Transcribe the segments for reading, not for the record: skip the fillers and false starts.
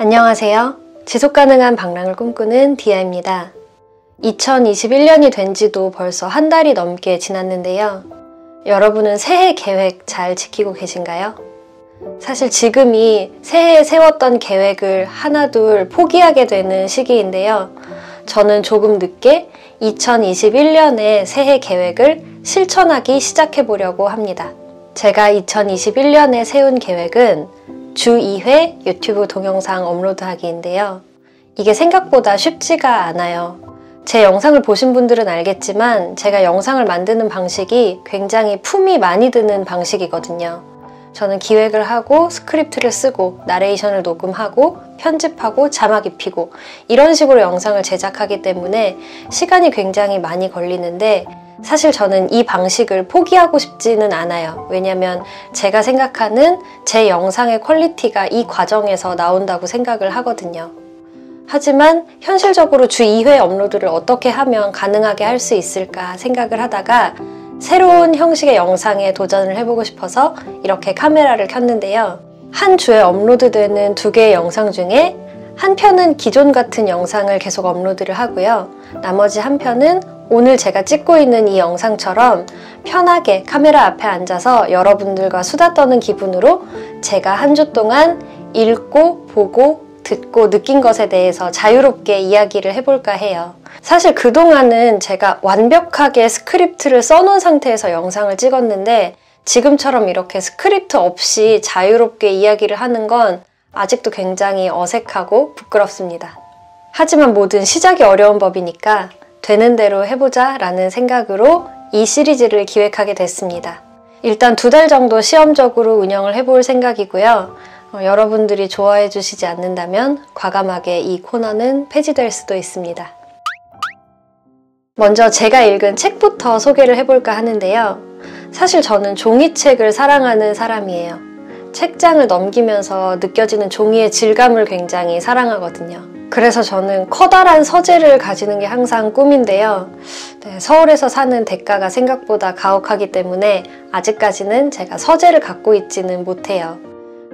안녕하세요. 지속가능한 방랑을 꿈꾸는 디아입니다. 2021년이 된 지도 벌써 한 달이 넘게 지났는데요. 여러분은 새해 계획 잘 지키고 계신가요? 사실 지금이 새해에 세웠던 계획을 하나둘 포기하게 되는 시기인데요. 저는 조금 늦게 2021년의 새해 계획을 실천하기 시작해 보려고 합니다. 제가 2021년에 세운 계획은 주 2회 유튜브 동영상 업로드하기인데요. 이게 생각보다 쉽지가 않아요. 제 영상을 보신 분들은 알겠지만 제가 영상을 만드는 방식이 굉장히 품이 많이 드는 방식이거든요. 저는 기획을 하고 스크립트를 쓰고 나레이션을 녹음하고 편집하고 자막 입히고 이런 식으로 영상을 제작하기 때문에 시간이 굉장히 많이 걸리는데 사실 저는 이 방식을 포기하고 싶지는 않아요. 왜냐면 제가 생각하는 제 영상의 퀄리티가 이 과정에서 나온다고 생각을 하거든요. 하지만 현실적으로 주 2회 업로드를 어떻게 하면 가능하게 할 수 있을까 생각을 하다가 새로운 형식의 영상에 도전을 해보고 싶어서 이렇게 카메라를 켰는데요. 한 주에 업로드되는 2개의 영상 중에 한 편은 기존 같은 영상을 계속 업로드를 하고요. 나머지 한 편은 오늘 제가 찍고 있는 이 영상처럼 편하게 카메라 앞에 앉아서 여러분들과 수다 떠는 기분으로 제가 한 주 동안 읽고 보고 듣고 느낀 것에 대해서 자유롭게 이야기를 해볼까 해요. 사실 그동안은 제가 완벽하게 스크립트를 써놓은 상태에서 영상을 찍었는데 지금처럼 이렇게 스크립트 없이 자유롭게 이야기를 하는 건 아직도 굉장히 어색하고 부끄럽습니다. 하지만 뭐든 시작이 어려운 법이니까 되는 대로 해보자 라는 생각으로 이 시리즈를 기획하게 됐습니다. 일단 2달 정도 시험적으로 운영을 해볼 생각이고요. 여러분들이 좋아해 주시지 않는다면 과감하게 이 코너는 폐지될 수도 있습니다. 먼저 제가 읽은 책부터 소개를 해볼까 하는데요. 사실 저는 종이책을 사랑하는 사람이에요. 책장을 넘기면서 느껴지는 종이의 질감을 굉장히 사랑하거든요. 그래서 저는 커다란 서재를 가지는 게 항상 꿈인데요. 서울에서 사는 대가가 생각보다 가혹하기 때문에 아직까지는 제가 서재를 갖고 있지는 못해요.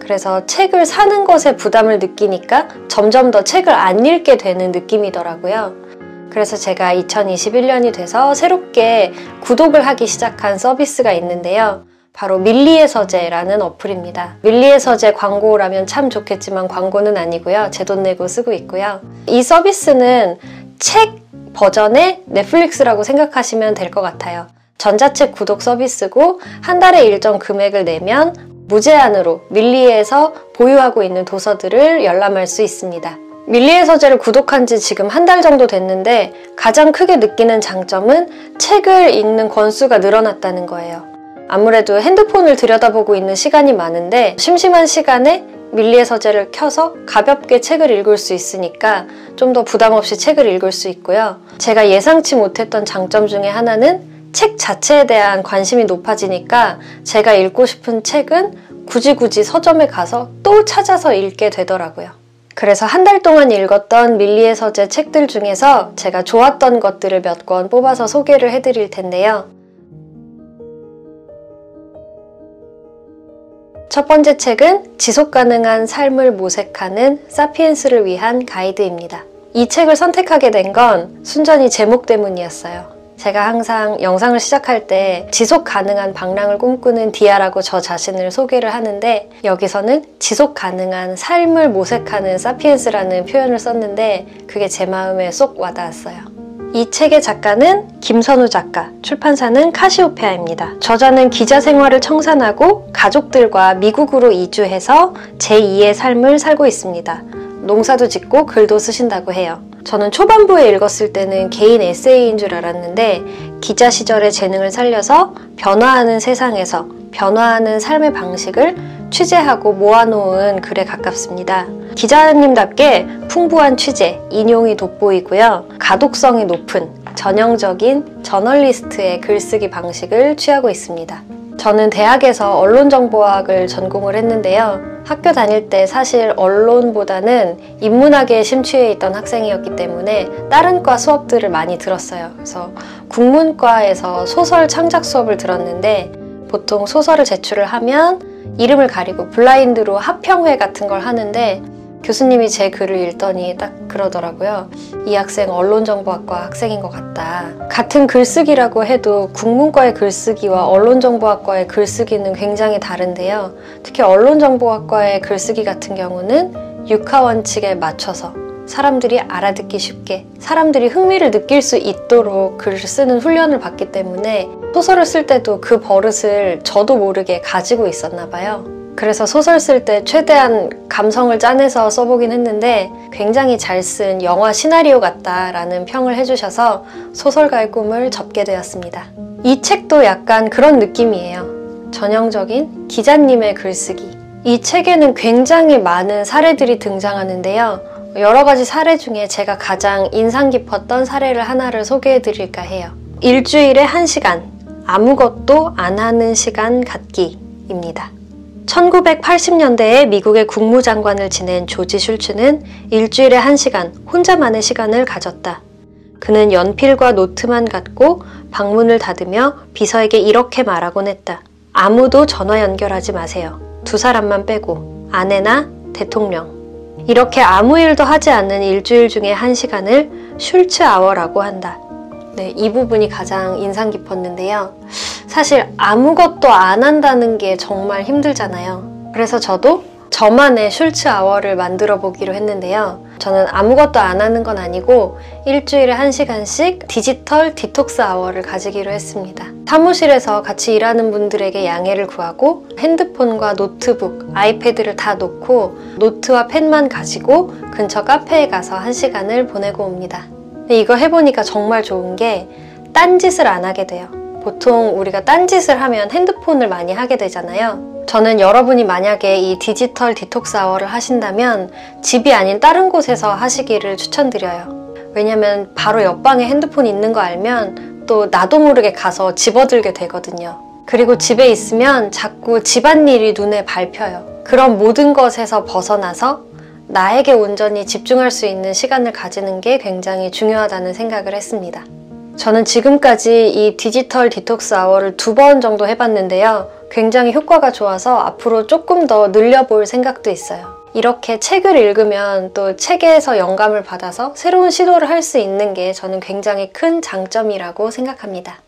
그래서 책을 사는 것에 부담을 느끼니까 점점 더 책을 안 읽게 되는 느낌이더라고요. 그래서 제가 2021년이 돼서 새롭게 구독을 하기 시작한 서비스가 있는데요. 바로 밀리의 서재라는 어플입니다. 밀리의 서재 광고라면 참 좋겠지만 광고는 아니고요. 제 돈 내고 쓰고 있고요. 이 서비스는 책 버전의 넷플릭스라고 생각하시면 될 것 같아요. 전자책 구독 서비스고 한 달에 일정 금액을 내면 무제한으로 밀리에서 보유하고 있는 도서들을 열람할 수 있습니다. 밀리의 서재를 구독한 지 지금 한 달 정도 됐는데 가장 크게 느끼는 장점은 책을 읽는 권수가 늘어났다는 거예요. 아무래도 핸드폰을 들여다보고 있는 시간이 많은데 심심한 시간에 밀리의 서재를 켜서 가볍게 책을 읽을 수 있으니까 좀 더 부담 없이 책을 읽을 수 있고요. 제가 예상치 못했던 장점 중에 하나는 책 자체에 대한 관심이 높아지니까 제가 읽고 싶은 책은 굳이 서점에 가서 또 찾아서 읽게 되더라고요. 그래서 한 달 동안 읽었던 밀리의 서재 책들 중에서 제가 좋았던 것들을 몇 권 뽑아서 소개를 해드릴 텐데요. 첫 번째 책은 지속가능한 삶을 모색하는 사피엔스를 위한 가이드입니다. 이 책을 선택하게 된 건 순전히 제목 때문이었어요. 제가 항상 영상을 시작할 때 지속가능한 방랑을 꿈꾸는 디아라고 저 자신을 소개를 하는데 여기서는 지속가능한 삶을 모색하는 사피엔스라는 표현을 썼는데 그게 제 마음에 쏙 와닿았어요. 이 책의 작가는 김선우 작가, 출판사는 카시오페아입니다. 저자는 기자 생활을 청산하고 가족들과 미국으로 이주해서 제2의 삶을 살고 있습니다. 농사도 짓고 글도 쓰신다고 해요. 저는 초반부에 읽었을 때는 개인 에세이인 줄 알았는데 기자 시절의 재능을 살려서 변화하는 세상에서 변화하는 삶의 방식을 취재하고 모아놓은 글에 가깝습니다. 기자님답게 풍부한 취재, 인용이 돋보이고요. 가독성이 높은 전형적인 저널리스트의 글쓰기 방식을 취하고 있습니다. 저는 대학에서 언론정보학을 전공을 했는데요. 학교 다닐 때 사실 언론보다는 인문학에 심취해 있던 학생이었기 때문에 다른 과 수업들을 많이 들었어요. 그래서 국문과에서 소설 창작 수업을 들었는데 보통 소설을 제출을 하면 이름을 가리고 블라인드로 합평회 같은 걸 하는데 교수님이 제 글을 읽더니 딱 그러더라고요. 이 학생 언론정보학과 학생인 것 같다. 같은 글쓰기라고 해도 국문과의 글쓰기와 언론정보학과의 글쓰기는 굉장히 다른데요. 특히 언론정보학과의 글쓰기 같은 경우는 육하원칙에 맞춰서 사람들이 알아듣기 쉽게, 사람들이 흥미를 느낄 수 있도록 글을 쓰는 훈련을 받기 때문에 소설을 쓸 때도 그 버릇을 저도 모르게 가지고 있었나 봐요. 그래서 소설 쓸 때 최대한 감성을 짜내서 써보긴 했는데 굉장히 잘 쓴 영화 시나리오 같다라는 평을 해주셔서 소설가의 꿈을 접게 되었습니다. 이 책도 약간 그런 느낌이에요. 전형적인 기자님의 글쓰기. 이 책에는 굉장히 많은 사례들이 등장하는데요. 여러 가지 사례 중에 제가 가장 인상 깊었던 사례를 하나를 소개해 드릴까 해요. 일주일에 1시간, 아무것도 안 하는 시간 갖기입니다. 1980년대에 미국의 국무장관을 지낸 조지 슐츠는 일주일에 1시간 혼자만의 시간을 가졌다. 그는 연필과 노트만 갖고 방문을 닫으며 비서에게 이렇게 말하곤 했다. 아무도 전화 연결하지 마세요. 2사람만 빼고 아내나 대통령. 이렇게 아무 일도 하지 않는 일주일 중에 1시간을 슐츠 아워라고 한다. 네, 이 부분이 가장 인상 깊었는데요. 사실 아무것도 안 한다는 게 정말 힘들잖아요. 그래서 저도 저만의 슐츠 아워를 만들어 보기로 했는데요. 저는 아무것도 안 하는 건 아니고 일주일에 1시간씩 디지털 디톡스 아워를 가지기로 했습니다. 사무실에서 같이 일하는 분들에게 양해를 구하고 핸드폰과 노트북, 아이패드를 다 놓고 노트와 펜만 가지고 근처 카페에 가서 1시간을 보내고 옵니다. 근데 이거 해보니까 정말 좋은 게 딴짓을 안 하게 돼요. 보통 우리가 딴짓을 하면 핸드폰을 많이 하게 되잖아요. 저는 여러분이 만약에 이 디지털 디톡스 아워를 하신다면 집이 아닌 다른 곳에서 하시기를 추천드려요. 왜냐면 바로 옆방에 핸드폰이 있는 거 알면 또 나도 모르게 가서 집어들게 되거든요. 그리고 집에 있으면 자꾸 집안일이 눈에 밟혀요. 그런 모든 것에서 벗어나서 나에게 온전히 집중할 수 있는 시간을 가지는 게 굉장히 중요하다는 생각을 했습니다. 저는 지금까지 이 디지털 디톡스 아워를 2번 정도 해봤는데요. 굉장히 효과가 좋아서 앞으로 조금 더 늘려볼 생각도 있어요. 이렇게 책을 읽으면 또 책에서 영감을 받아서 새로운 시도를 할 수 있는 게 저는 굉장히 큰 장점이라고 생각합니다.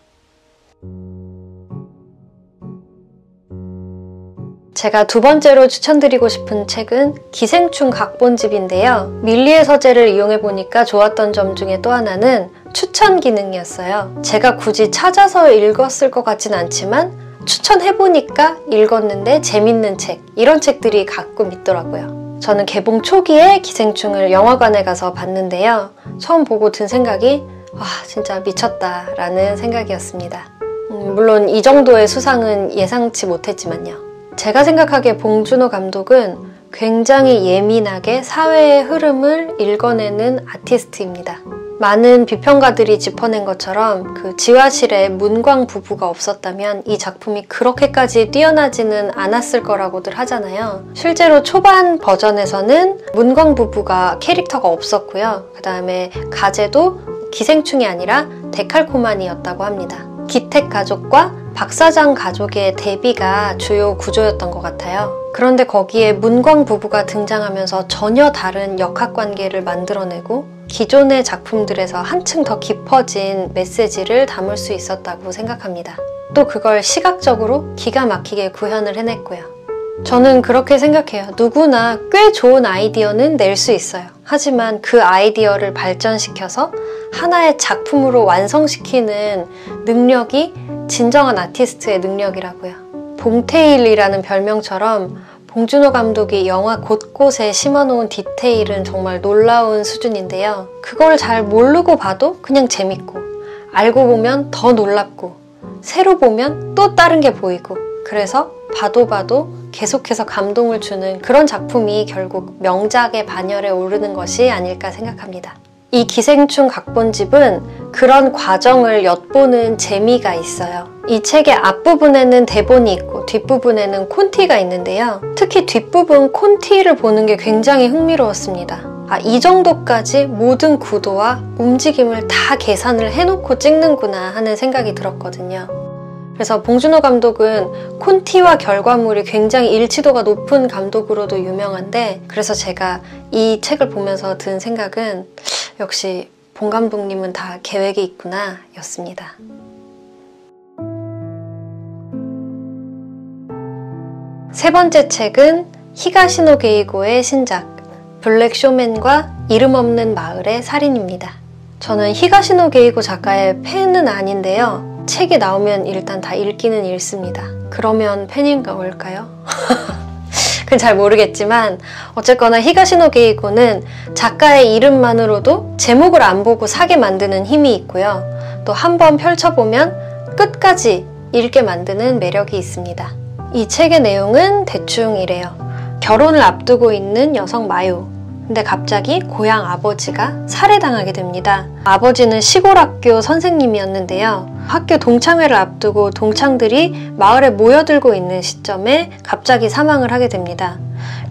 제가 2번째로 추천드리고 싶은 책은 기생충 각본집인데요. 밀리의 서재를 이용해보니까 좋았던 점 중에 또 하나는 추천 기능이었어요. 제가 굳이 찾아서 읽었을 것 같진 않지만 추천해보니까 읽었는데 재밌는 책, 이런 책들이 가끔 있더라고요. 저는 개봉 초기에 기생충을 영화관에 가서 봤는데요. 처음 보고 든 생각이 와, 진짜 미쳤다 라는 생각이었습니다. 물론 이 정도의 수상은 예상치 못했지만요. 제가 생각하기에 봉준호 감독은 굉장히 예민하게 사회의 흐름을 읽어내는 아티스트입니다. 많은 비평가들이 짚어낸 것처럼 그 지화실에 문광 부부가 없었다면 이 작품이 그렇게까지 뛰어나지는 않았을 거라고들 하잖아요. 실제로 초반 버전에서는 문광 부부가 캐릭터가 없었고요. 그 다음에 가제도 기생충이 아니라 데칼코마니였다고 합니다. 기택 가족과 박사장 가족의 대비가 주요 구조였던 것 같아요. 그런데 거기에 문광 부부가 등장하면서 전혀 다른 역학관계를 만들어내고 기존의 작품들에서 한층 더 깊어진 메시지를 담을 수 있었다고 생각합니다. 또 그걸 시각적으로 기가 막히게 구현을 해냈고요. 저는 그렇게 생각해요. 누구나 꽤 좋은 아이디어는 낼 수 있어요. 하지만 그 아이디어를 발전시켜서 하나의 작품으로 완성시키는 능력이 진정한 아티스트의 능력이라고요. 봉테일이라는 별명처럼 봉준호 감독이 영화 곳곳에 심어놓은 디테일은 정말 놀라운 수준인데요. 그걸 잘 모르고 봐도 그냥 재밌고, 알고 보면 더 놀랍고, 새로 보면 또 다른 게 보이고, 그래서 봐도 계속해서 감동을 주는 그런 작품이 결국 명작의 반열에 오르는 것이 아닐까 생각합니다. 이 기생충 각본집은 그런 과정을 엿보는 재미가 있어요. 이 책의 앞부분에는 대본이 있고 뒷부분에는 콘티가 있는데요. 특히 뒷부분 콘티를 보는 게 굉장히 흥미로웠습니다. 이 정도까지 모든 구도와 움직임을 다 계산을 해놓고 찍는구나 하는 생각이 들었거든요. 그래서 봉준호 감독은 콘티와 결과물이 굉장히 일치도가 높은 감독으로도 유명한데, 그래서 제가 이 책을 보면서 든 생각은 역시 봉 감독님은 다 계획이 있구나 였습니다. 세 번째 책은 히가시노 게이고의 신작 블랙 쇼맨과 이름 없는 마을의 살인입니다. 저는 히가시노 게이고 작가의 팬은 아닌데요. 책이 나오면 일단 다 읽기는 읽습니다. 그러면 팬인가 뭘까요? 그건 잘 모르겠지만 어쨌거나 히가시노 게이고는 작가의 이름만으로도 제목을 안 보고 사게 만드는 힘이 있고요. 또 한번 펼쳐보면 끝까지 읽게 만드는 매력이 있습니다. 이 책의 내용은 대충 이래요. 결혼을 앞두고 있는 여성 마유. 근데 갑자기 고향 아버지가 살해당하게 됩니다. 아버지는 시골 학교 선생님이었는데요. 학교 동창회를 앞두고 동창들이 마을에 모여들고 있는 시점에 갑자기 사망을 하게 됩니다.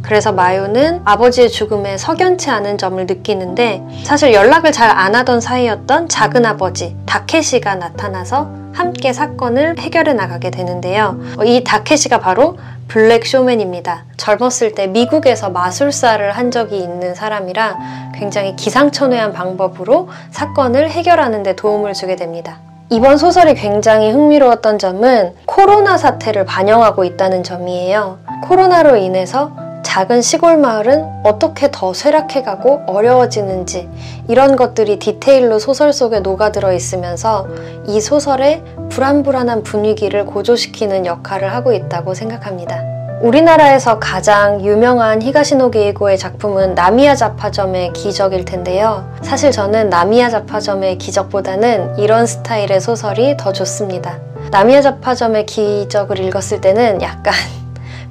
그래서 마유는 아버지의 죽음에 석연치 않은 점을 느끼는데, 사실 연락을 잘 안 하던 사이였던 작은아버지 다케시가 나타나서 함께 사건을 해결해 나가게 되는데요. 이 다케시가 바로 블랙 쇼맨입니다. 젊었을 때 미국에서 마술사를 한 적이 있는 사람이라 굉장히 기상천외한 방법으로 사건을 해결하는 데 도움을 주게 됩니다. 이번 소설이 굉장히 흥미로웠던 점은 코로나 사태를 반영하고 있다는 점이에요. 코로나로 인해서 작은 시골 마을은 어떻게 더 쇠락해가고 어려워지는지, 이런 것들이 디테일로 소설 속에 녹아들어 있으면서 이 소설의 불안불안한 분위기를 고조시키는 역할을 하고 있다고 생각합니다. 우리나라에서 가장 유명한 히가시노 게이고의 작품은 나미야 잡화점의 기적일 텐데요. 사실 저는 나미야 잡화점의 기적보다는 이런 스타일의 소설이 더 좋습니다. 나미야 잡화점의 기적을 읽었을 때는 약간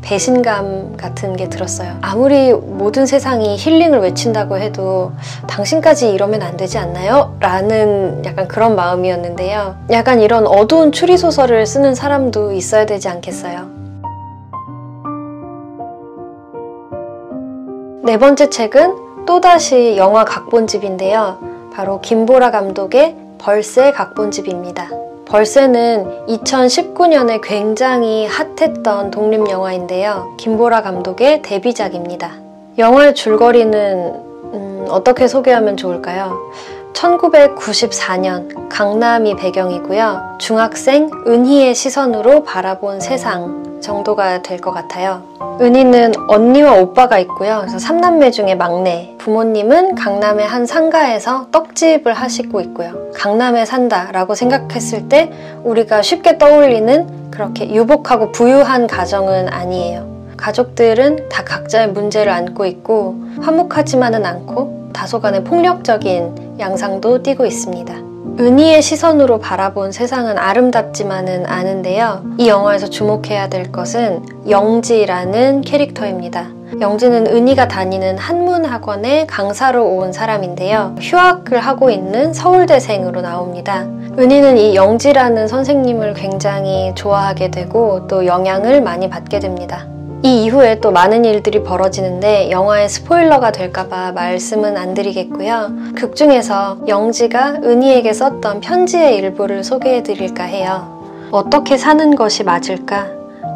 배신감 같은 게 들었어요. 아무리 모든 세상이 힐링을 외친다고 해도 당신까지 이러면 안 되지 않나요? 라는 약간 그런 마음이었는데요. 약간 이런 어두운 추리소설을 쓰는 사람도 있어야 되지 않겠어요? 네 번째 책은 또다시 영화 각본집인데요. 바로 김보라 감독의 벌새 각본집입니다. 벌새는 2019년에 굉장히 핫했던 독립영화인데요. 김보라 감독의 데뷔작입니다. 영화의 줄거리는 어떻게 소개하면 좋을까요? 1994년 강남이 배경이고요. 중학생 은희의 시선으로 바라본 세상 정도가 될 것 같아요. 은희는 언니와 오빠가 있고요. 그래서 3남매 중에 막내. 부모님은 강남의 한 상가에서 떡집을 하시고 있고요. 강남에 산다 라고 생각했을 때 우리가 쉽게 떠올리는 그렇게 유복하고 부유한 가정은 아니에요. 가족들은 다 각자의 문제를 안고 있고 화목하지만은 않고 다소간의 폭력적인 양상도 띠고 있습니다. 은희의 시선으로 바라본 세상은 아름답지만은 않은데요. 이 영화에서 주목해야 될 것은 영지라는 캐릭터입니다. 영지는 은희가 다니는 한문학원에 강사로 온 사람인데요. 휴학을 하고 있는 서울대생으로 나옵니다. 은희는 이 영지라는 선생님을 굉장히 좋아하게 되고 또 영향을 많이 받게 됩니다. 이 이후에 또 많은 일들이 벌어지는데 영화의 스포일러가 될까봐 말씀은 안 드리겠고요. 극 중에서 영지가 은희에게 썼던 편지의 일부를 소개해드릴까 해요. 어떻게 사는 것이 맞을까?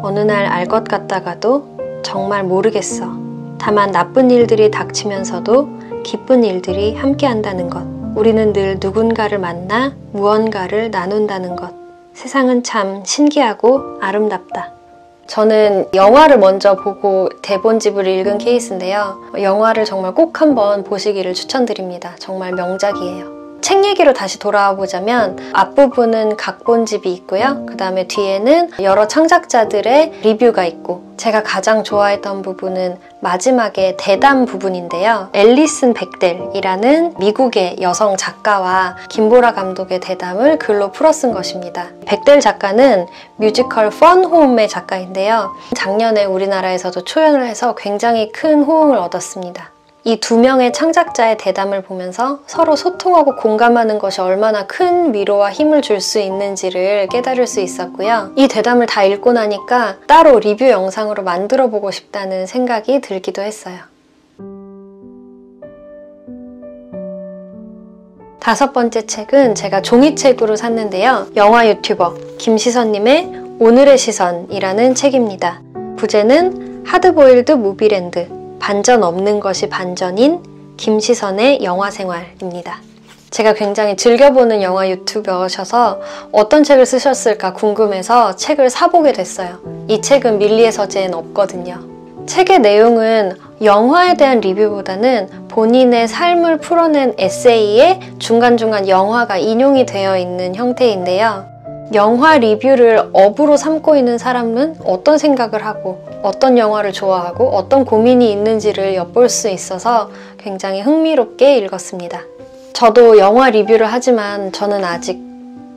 어느 날 알 것 같다가도 정말 모르겠어. 다만 나쁜 일들이 닥치면서도 기쁜 일들이 함께한다는 것. 우리는 늘 누군가를 만나 무언가를 나눈다는 것. 세상은 참 신기하고 아름답다. 저는 영화를 먼저 보고 대본집을 읽은 케이스인데요. 영화를 정말 꼭 한번 보시기를 추천드립니다. 정말 명작이에요. 책 얘기로 다시 돌아와 보자면 앞부분은 각본집이 있고요. 그 다음에 뒤에는 여러 창작자들의 리뷰가 있고 제가 가장 좋아했던 부분은 마지막에 대담 부분인데요. 앨리슨 백델이라는 미국의 여성 작가와 김보라 감독의 대담을 글로 풀어 쓴 것입니다. 백델 작가는 뮤지컬 펀홈의 작가인데요. 작년에 우리나라에서도 초연을 해서 굉장히 큰 호응을 얻었습니다. 이 두 명의 창작자의 대담을 보면서 서로 소통하고 공감하는 것이 얼마나 큰 위로와 힘을 줄 수 있는지를 깨달을 수 있었고요. 이 대담을 다 읽고 나니까 따로 리뷰 영상으로 만들어 보고 싶다는 생각이 들기도 했어요. 5번째 책은 제가 종이책으로 샀는데요. 영화 유튜버 김시선님의 오늘의 시선이라는 책입니다. 부제는 하드보일드 무비랜드, 반전 없는 것이 반전인 김시선의 영화생활입니다. 제가 굉장히 즐겨보는 영화 유튜버셔서 어떤 책을 쓰셨을까 궁금해서 책을 사보게 됐어요. 이 책은 밀리의 서재엔 없거든요. 책의 내용은 영화에 대한 리뷰보다는 본인의 삶을 풀어낸 에세이에 중간중간 영화가 인용이 되어 있는 형태인데요. 영화 리뷰를 업으로 삼고 있는 사람은 어떤 생각을 하고 어떤 영화를 좋아하고 어떤 고민이 있는지를 엿볼 수 있어서 굉장히 흥미롭게 읽었습니다. 저도 영화 리뷰를 하지만 저는 아직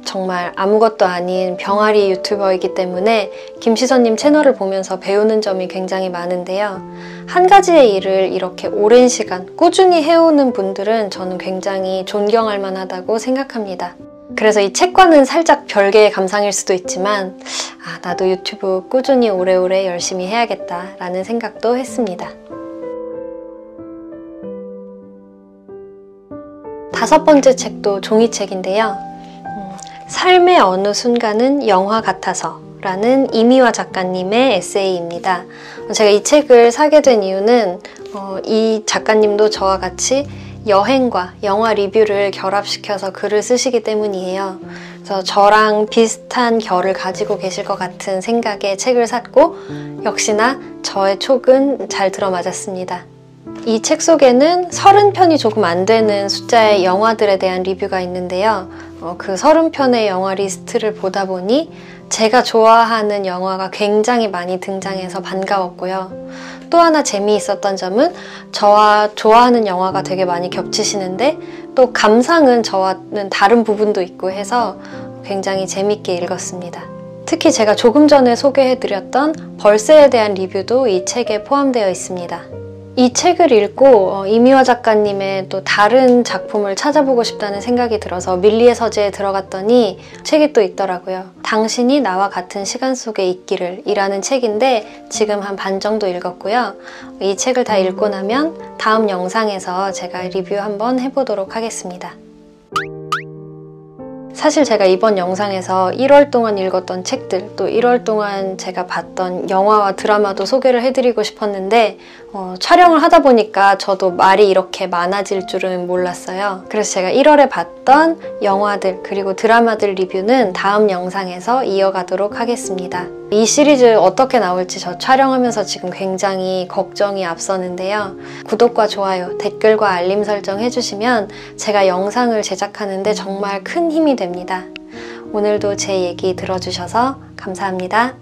정말 아무것도 아닌 병아리 유튜버이기 때문에 김시선님 채널을 보면서 배우는 점이 굉장히 많은데요. 한 가지의 일을 이렇게 오랜 시간 꾸준히 해오는 분들은 저는 굉장히 존경할 만하다고 생각합니다. 그래서 이 책과는 살짝 별개의 감상일 수도 있지만 나도 유튜브 꾸준히 오래오래 열심히 해야겠다라는 생각도 했습니다. 5번째 책도 종이책인데요. 삶의 어느 순간은 영화 같아서 라는 이미화 작가님의 에세이입니다. 제가 이 책을 사게 된 이유는 이 작가님도 저와 같이 여행과 영화 리뷰를 결합시켜서 글을 쓰시기 때문이에요. 그래서 저랑 비슷한 결을 가지고 계실 것 같은 생각에 책을 샀고 역시나 저의 촉은 잘 들어맞았습니다. 이 책 속에는 30편이 조금 안 되는 숫자의 영화들에 대한 리뷰가 있는데요. 그 30편의 영화 리스트를 보다 보니 제가 좋아하는 영화가 굉장히 많이 등장해서 반가웠고요. 또 하나 재미있었던 점은 저와 좋아하는 영화가 되게 많이 겹치시는데 또 감상은 저와는 다른 부분도 있고 해서 굉장히 재밌게 읽었습니다. 특히 제가 조금 전에 소개해드렸던 벌새에 대한 리뷰도 이 책에 포함되어 있습니다. 이 책을 읽고 이미화 작가님의 또 다른 작품을 찾아보고 싶다는 생각이 들어서 밀리의 서재에 들어갔더니 책이 또 있더라고요. 당신이 나와 같은 시간 속에 있기를 이라는 책인데 지금 한 반 정도 읽었고요. 이 책을 다 읽고 나면 다음 영상에서 제가 리뷰 한번 해보도록 하겠습니다. 사실 제가 이번 영상에서 1월 동안 읽었던 책들, 또 1월 동안 제가 봤던 영화와 드라마도 소개를 해드리고 싶었는데 촬영을 하다 보니까 저도 말이 이렇게 많아질 줄은 몰랐어요. 그래서 제가 1월에 봤던 영화들 그리고 드라마들 리뷰는 다음 영상에서 이어가도록 하겠습니다. 이 시리즈 어떻게 나올지 저 촬영하면서 지금 굉장히 걱정이 앞서는데요. 구독과 좋아요, 댓글과 알림 설정 해주시면 제가 영상을 제작하는데 정말 큰 힘이 됩니다. 오늘도 제 얘기 들어주셔서 감사합니다.